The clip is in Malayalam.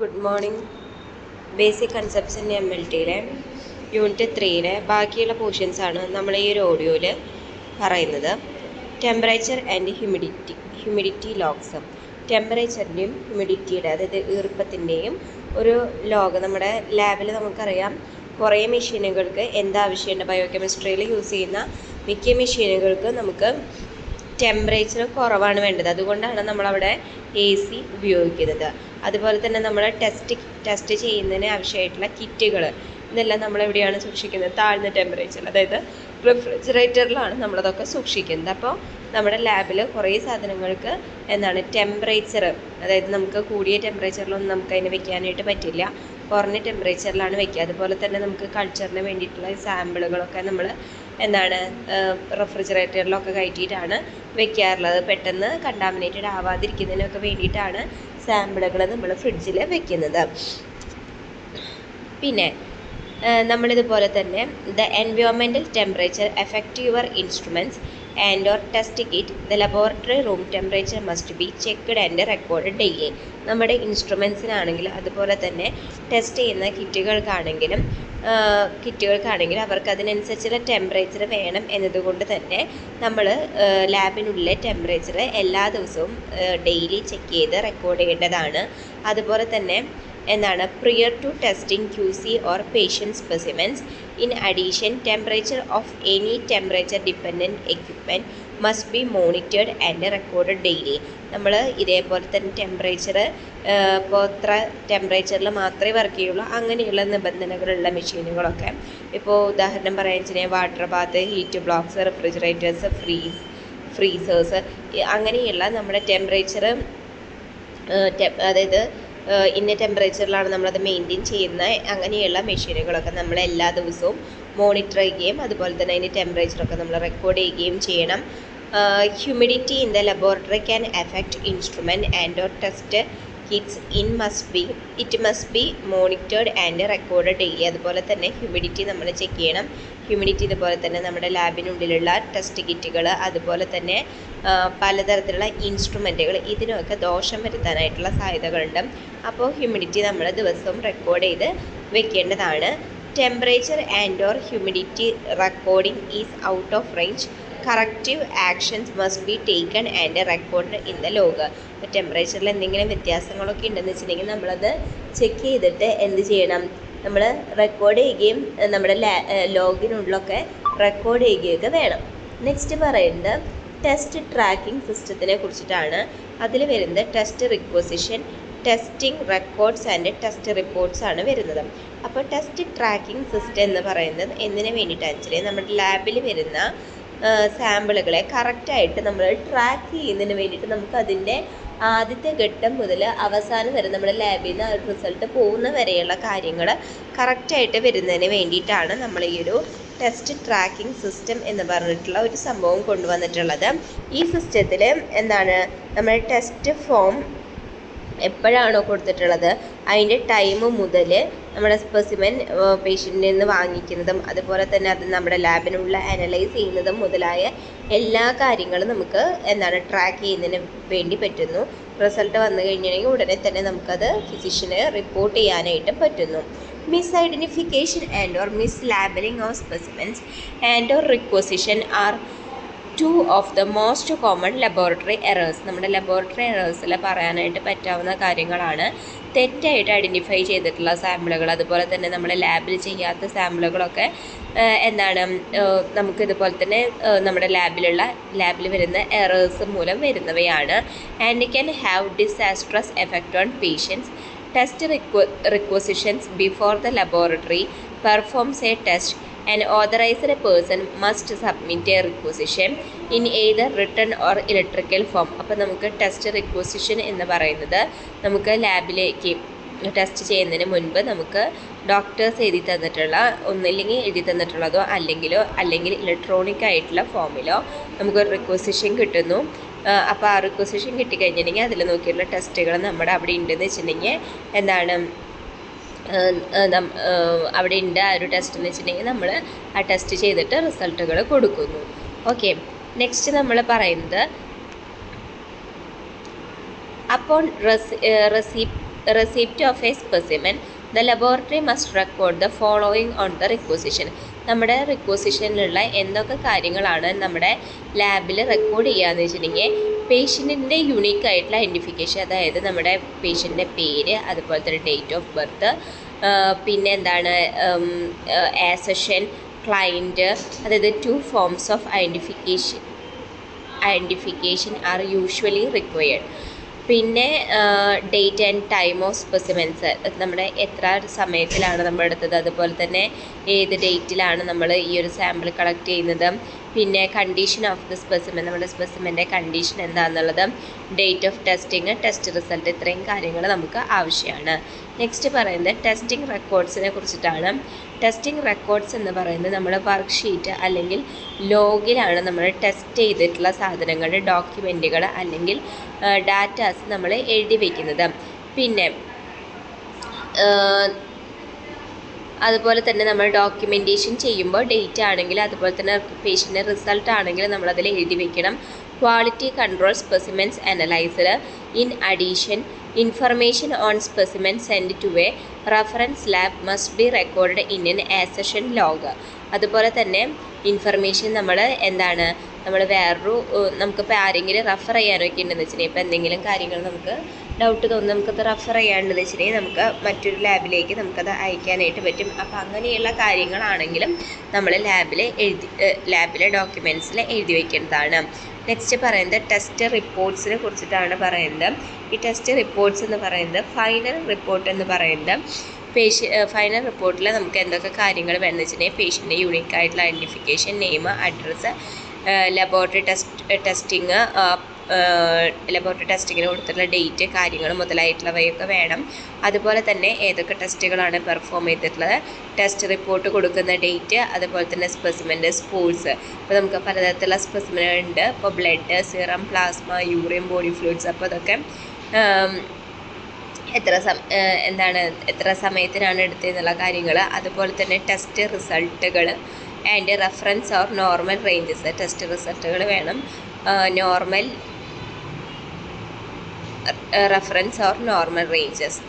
Good morning. Basic concepts in MLTയിലെ യൂണിറ്റ് 3യിലെ ബാക്കിയുള്ള പോർഷൻസാണ് നമ്മൾ ഈ ഒരു ഓഡിയോയിൽ പറയുന്നത്. Temperature and humidity logs. ടെമ്പറേച്ചറിൻ്റെയും ഹ്യൂമിഡിറ്റിയുടെ, അതായത് ഈർപ്പത്തിൻ്റെയും ഒരു ലോഗ് നമ്മുടെ ലാബിൽ നമുക്കറിയാം. കുറേ മെഷീനുകൾക്ക് എന്താവശ്യമുണ്ട്, ബയോകെമിസ്ട്രിയിൽ യൂസ് ചെയ്യുന്ന മിക്ക മെഷീനുകൾക്ക് നമുക്ക് ടെമ്പറേച്ചർ കുറവാണ് വേണ്ടത്. അതുകൊണ്ടാണ് നമ്മളവിടെ AC ഉപയോഗിക്കുന്നത്. അതുപോലെ തന്നെ നമ്മൾ ടെസ്റ്റ് ചെയ്യുന്നതിന് ആവശ്യമായിട്ടുള്ള കിറ്റുകൾ ഇതെല്ലാം നമ്മളെവിടെയാണ് സൂക്ഷിക്കുന്നത്? താഴ്ന്ന ടെമ്പറേച്ചർ, അതായത് റെഫ്രിജറേറ്ററിലാണ് നമ്മളതൊക്കെ സൂക്ഷിക്കുന്നത്. അപ്പോൾ നമ്മുടെ ലാബിൽ കുറേ സാധനങ്ങൾക്ക് ടെമ്പറേച്ചർ, അതായത് നമുക്ക് കൂടിയ ടെമ്പറേച്ചറിലൊന്നും നമുക്ക് അതിനെ വെക്കാനായിട്ട് പറ്റില്ല. കുറഞ്ഞ ടെമ്പറേച്ചറിലാണ് വെക്കുക. അതുപോലെ തന്നെ നമുക്ക് കൾച്ചറിന് വേണ്ടിയിട്ടുള്ള സാമ്പിളുകളൊക്കെ നമ്മൾ റെഫ്രിജറേറ്ററിലൊക്കെ കയറ്റിയിട്ടാണ് വെക്കാറുള്ളത്. പെട്ടെന്ന് കണ്ടാമിനേറ്റഡ് ആവാതിരിക്കുന്നതിനൊക്കെ വേണ്ടിയിട്ടാണ് സാമ്പിളുകൾ നമ്മൾ ഫ്രിഡ്ജിൽ വെക്കുന്നത്. പിന്നെ നമ്മളിതുപോലെ തന്നെ the environmental temperature effect your instruments and or test kit. The laboratory room temperature must be checked and record daily. നമ്മുടെ ഇൻസ്ട്രുമെൻറ്റ്സിനാണെങ്കിലും അതുപോലെ തന്നെ ടെസ്റ്റ് ചെയ്യുന്ന കിറ്റുകൾക്കാണെങ്കിലും അവർക്ക് അതിനനുസരിച്ചുള്ള ടെമ്പറേച്ചർ വേണം എന്നതുകൊണ്ട് തന്നെ നമ്മൾ ലാബിനുള്ളിലെ ടെമ്പറേച്ചർ എല്ലാ ദിവസവും ഡെയിലി ചെക്ക് ചെയ്ത് റെക്കോർഡ് ചെയ്യേണ്ടതാണ്. അതുപോലെ തന്നെ prior to testing QC or patient specimens. In addition, temperature of any temperature dependent equipment must be monitored and recorded daily. നമ്മൾ ഇതേപോലെ തന്നെ ടെമ്പറേച്ചർ ഇപ്പോൾ ഇത്ര ടെമ്പറേച്ചറിൽ മാത്രമേ വർക്ക് ചെയ്യുള്ളൂ അങ്ങനെയുള്ള നിബന്ധനകളുള്ള മെഷീനുകളൊക്കെ, ഇപ്പോൾ ഉദാഹരണം പറയാൻ വെച്ചാൽ water bath, heat blocks, refrigerators, freezers, അങ്ങനെയുള്ള നമ്മുടെ ടെമ്പറേച്ചർ അതായത് ഇന്ന ടെമ്പറേച്ചറിലാണ് നമ്മളത് മെയിൻറ്റെയിൻ ചെയ്യുന്നത്. അങ്ങനെയുള്ള മെഷീനുകളൊക്കെ നമ്മൾ എല്ലാ ദിവസവും മോണിറ്റർ ചെയ്യുകയും അതുപോലെ തന്നെ അതിൻ്റെ ടെമ്പറേച്ചറൊക്കെ നമ്മൾ റെക്കോർഡ് ചെയ്യുകയും ചെയ്യണം. Humidity in the laboratory can effect instrument and or test kits. It must be monitored and record daily. അതുപോലെ തന്നെ ഹ്യൂമിഡിറ്റി നമ്മൾ ചെക്ക് ചെയ്യണം. ഹ്യൂമിഡിറ്റി ഇതുപോലെ തന്നെ നമ്മുടെ ലാബിനുള്ളിലുള്ള ടെസ്റ്റ് കിറ്റുകൾ, അതുപോലെ തന്നെ പലതരത്തിലുള്ള ഇൻസ്ട്രുമെൻറ്റുകൾ, ഇതിനൊക്കെ ദോഷം വരുത്താനായിട്ടുള്ള സാധ്യതകളുണ്ട്. അപ്പോൾ ഹ്യൂമിഡിറ്റി നമ്മൾ ദിവസവും റെക്കോർഡ് ചെയ്ത് വെക്കേണ്ടതാണ്. Temperature and or humidity recording is out of range. Corrective actions must be taken and record in the log. അപ്പോൾ ടെമ്പറേച്ചറിൽ എന്തെങ്കിലും വ്യത്യാസങ്ങളൊക്കെ ഉണ്ടെന്ന് വെച്ചിട്ടുണ്ടെങ്കിൽ നമ്മളത് ചെക്ക് ചെയ്തിട്ട് എന്ത് ചെയ്യണം? നമ്മൾ റെക്കോർഡ് ചെയ്യുകയും നമ്മുടെ ലോഗിനുള്ളിലൊക്കെ റെക്കോർഡ് ചെയ്യുകയൊക്കെ വേണം. നെക്സ്റ്റ് പറയുന്നത് ടെസ്റ്റ് ട്രാക്കിംഗ് സിസ്റ്റത്തിനെ കുറിച്ചിട്ടാണ്. അതിൽ വരുന്നത് test requisition, testing records and test reports ആണ് വരുന്നത്. അപ്പോൾ ടെസ്റ്റ് ട്രാക്കിംഗ് സിസ്റ്റം എന്ന് പറയുന്നത് എന്തിനു വേണ്ടിയിട്ടാണെന്ന് വെച്ചാൽ നമ്മുടെ ലാബിൽ വരുന്ന സാമ്പിളുകളെ കറക്റ്റായിട്ട് നമ്മൾ ട്രാക്ക് ചെയ്യുന്നതിന് വേണ്ടിയിട്ട് നമുക്ക് അതിൻ്റെ ആദ്യത്തെ ഘട്ടം മുതൽ അവസാനം വരെ നമ്മുടെ ലാബിൽ നിന്ന് റിസൾട്ട് പോകുന്ന വരെയുള്ള കാര്യങ്ങൾ കറക്റ്റായിട്ട് വരുന്നതിന് വേണ്ടിയിട്ടാണ് നമ്മൾ ഈ ഒരു ടെസ്റ്റ് ട്രാക്കിംഗ് സിസ്റ്റം എന്ന് പറഞ്ഞിട്ടുള്ള ഒരു സംഭവം കൊണ്ടുവന്നിട്ടുള്ളത്. ഈ സിസ്റ്റത്തിൽ നമ്മൾ ടെസ്റ്റ് ഫോം എപ്പോഴാണോ കൊടുത്തിട്ടുള്ളത് അതിൻ്റെ ടൈം മുതൽ നമ്മുടെ സ്പെസിമെൻ പേഷ്യൻറ്റിൽ നിന്ന് വാങ്ങിക്കുന്നതും അതുപോലെ തന്നെ അത് നമ്മുടെ ലാബിനുള്ള അനലൈസ് ചെയ്യുന്നതും മുതലായ എല്ലാ കാര്യങ്ങളും നമുക്ക് ട്രാക്ക് ചെയ്യുന്നതിന് വേണ്ടി പറ്റുന്നു. റിസൾട്ട് വന്നു കഴിഞ്ഞിട്ടുണ്ടെങ്കിൽ ഉടനെ തന്നെ നമുക്കത് ഫിസിഷ്യന് റിപ്പോർട്ട് ചെയ്യാനായിട്ട് പറ്റുന്നു. Misidentification and or mislabelling of specimens and or requisition are 2 of the most common laboratory errors. നമ്മുടെ ലബോറട്ടറി എറേഴ്സിൽ പറയാനായിട്ട് പറ്റാവുന്ന കാര്യങ്ങളാണ് തെറ്റായിട്ട് ഐഡൻറ്റിഫൈ ചെയ്തിട്ടുള്ള സാമ്പിളുകൾ, അതുപോലെ തന്നെ നമ്മൾ ലാബിൽ ചെയ്യാത്ത സാമ്പിളുകളൊക്കെ നമുക്കിതുപോലെ തന്നെ നമ്മുടെ ലാബിൽ വരുന്ന എറേഴ്സ് മൂലം വരുന്നവയാണ്. And can have disastrous effect on patients. Test requisitions before the laboratory performs a test. An authorized person must submit a requisition in either written or electrical form. അപ്പോൾ നമുക്ക് ടെസ്റ്റ് റിക്വസിഷൻ എന്ന് പറയുന്നത് നമുക്ക് ലാബിലേക്ക് ടെസ്റ്റ് ചെയ്യുന്നതിന് മുൻപ് നമുക്ക് ഡോക്ടേഴ്സ് എഴുതി തന്നിട്ടുള്ളതോ അല്ലെങ്കിൽ ഇലക്ട്രോണിക് ആയിട്ടുള്ള ഫോമിലോ നമുക്കൊരു റിക്വസിഷൻ കിട്ടുന്നു. അപ്പോൾ ആ റിക്വസിഷൻ കിട്ടിക്കഴിഞ്ഞിട്ടുണ്ടെങ്കിൽ അതിൽ നോക്കിയുള്ള ടെസ്റ്റുകൾ നമ്മുടെ അവിടെ ഉണ്ടെന്ന് വെച്ചിട്ടുണ്ടെങ്കിൽ അവിടെ ഉണ്ട് ആ ഒരു ടെസ്റ്റ് എന്ന് വെച്ചിട്ടുണ്ടെങ്കിൽ നമ്മൾ ആ ടെസ്റ്റ് ചെയ്തിട്ട് റിസൾട്ടുകൾ കൊടുക്കുന്നു. ഓക്കെ, നെക്സ്റ്റ് നമ്മൾ പറയുന്നത് upon receipt of a specimen, the laboratory must record the following on the requisition. നമ്മുടെ റിക്വസിഷനിലുള്ള എന്തൊക്കെ കാര്യങ്ങളാണ് നമ്മുടെ ലാബിൽ റെക്കോർഡ് ചെയ്യുകയെന്ന് വെച്ചിട്ടുണ്ടെങ്കിൽ പേഷ്യൻറ്റിൻ്റെ യുണീക്ക് ആയിട്ടുള്ള ഐഡൻറ്റിഫിക്കേഷൻ, അതായത് നമ്മുടെ പേഷ്യൻ്റെ പേര്, അതുപോലെ തന്നെ ഡേറ്റ് ഓഫ് ബർത്ത്, പിന്നെ എന്താണ് ആസഷൻ, ക്ലയൻറ്റ്, അതായത് 2 forms of identification are usually required. പിന്നെ date and time of specimens, നമ്മുടെ എത്ര സമയത്തിലാണ് നമ്മൾ എടുത്തത്, അതുപോലെ തന്നെ ഏത് ഡേറ്റിലാണ് നമ്മൾ ഈ ഒരു സാമ്പിൾ കളക്ട് ചെയ്യുന്നത്, പിന്നെ കണ്ടീഷൻ ഓഫ് ദി സ്പെസിമെൻ, നമ്മുടെ സ്പെസിമെൻ്റെ കണ്ടീഷൻ എന്താണെന്നുള്ളത്, date of testing, test result, ഇത്രയും കാര്യങ്ങൾ നമുക്ക് ആവശ്യമാണ്. നെക്സ്റ്റ് പറയുന്നത് ടെസ്റ്റിംഗ് റെക്കോർഡ്സിനെ കുറിച്ചിട്ടാണ്. ടെസ്റ്റിംഗ് റെക്കോർഡ്സ് എന്ന് പറയുന്നത് നമ്മുടെ വർക്ക് ഷീറ്റ് അല്ലെങ്കിൽ ലോഗിലാണ് നമ്മൾ ടെസ്റ്റ് ചെയ്തിട്ടുള്ള സാധനങ്ങളുടെ ഡോക്യുമെൻറ്റുകൾ അല്ലെങ്കിൽ ഡാറ്റാസ് നമ്മൾ എഴുതി വയ്ക്കുന്നത്. പിന്നെ അതുപോലെ തന്നെ നമ്മൾ ഡോക്യുമെൻറ്റേഷൻ ചെയ്യുമ്പോൾ ഡേറ്റ് ആണെങ്കിൽ അതുപോലെ തന്നെ പേഷ്യൻ്റെ റിസൾട്ട് ആണെങ്കിൽ നമ്മളതിൽ എഴുതി വയ്ക്കണം. Quality control specimens analyser. In addition, information on specimen sent to a reference lab must be recorded in an accession log. അതുപോലെ തന്നെ ഇൻഫർമേഷൻ നമ്മൾ എന്താണ്, നമ്മൾ വേറൊരു നമുക്കിപ്പോൾ ആരെങ്കിലും റെഫർ ചെയ്യാനൊക്കെ ഉണ്ടെന്ന് വെച്ചിട്ടുണ്ടെങ്കിൽ, ഇപ്പോൾ എന്തെങ്കിലും കാര്യങ്ങൾ നമുക്ക് ഡൗട്ട് തോന്നുന്നു, നമുക്കത് റെഫർ ചെയ്യാനുണ്ടെന്ന് വെച്ചിട്ടുണ്ടെങ്കിൽ നമുക്ക് മറ്റൊരു ലാബിലേക്ക് നമുക്കത് അയക്കാനായിട്ട് പറ്റും. അപ്പോൾ അങ്ങനെയുള്ള കാര്യങ്ങളാണെങ്കിലും നമ്മൾ ലാബിലെ ഡോക്യുമെൻറ്റ്സിൽ എഴുതി വയ്ക്കേണ്ടതാണ്. നെക്സ്റ്റ് പറയുന്നത് ടെസ്റ്റ് റിപ്പോർട്ട്സിനെ കുറിച്ചിട്ടാണ് പറയുന്നത്. ഈ ടെസ്റ്റ് റിപ്പോർട്ട്സ് എന്ന് പറയുന്നത് ഫൈനൽ റിപ്പോർട്ട് എന്ന് പറയുന്നത് ഫൈനൽ റിപ്പോർട്ടിൽ നമുക്ക് എന്തൊക്കെ കാര്യങ്ങൾ വേണമെന്ന് വെച്ചിട്ടുണ്ടെങ്കിൽ പേഷ്യൻ്റെ യൂണിക് ആയിട്ടുള്ള ഐഡൻറ്റിഫിക്കേഷൻ, നെയിം, അഡ്രസ്സ്, ലബോറട്ടറി ടെസ്റ്റിങ്ങിന് കൊടുത്തിട്ടുള്ള ഡേറ്റ്, കാര്യങ്ങൾ മുതലായിട്ടുള്ളവയൊക്കെ വേണം. അതുപോലെ തന്നെ ഏതൊക്കെ ടെസ്റ്റുകളാണ് പെർഫോം ചെയ്തിട്ടുള്ളത്, ടെസ്റ്റ് റിപ്പോർട്ട് കൊടുക്കുന്ന ഡേറ്റ്, അതുപോലെ തന്നെ സ്പെസിമെൻ്റെ സ്പോൾസ്. ഇപ്പോൾ നമുക്ക് പലതരത്തിലുള്ള സ്പെസിമെനുണ്ട്. ഇപ്പോൾ blood, serum, plasma, urine, body fluids. അപ്പോൾ അതൊക്കെ എത്ര സമയത്തിനാണ് എടുത്തതെന്നുള്ള കാര്യങ്ങൾ, അതുപോലെ തന്നെ ടെസ്റ്റ് റിസൾട്ടുകൾ and reference or normal ranges. Test റിസൾട്ടുകൾ വേണം, normal reference or normal ranges.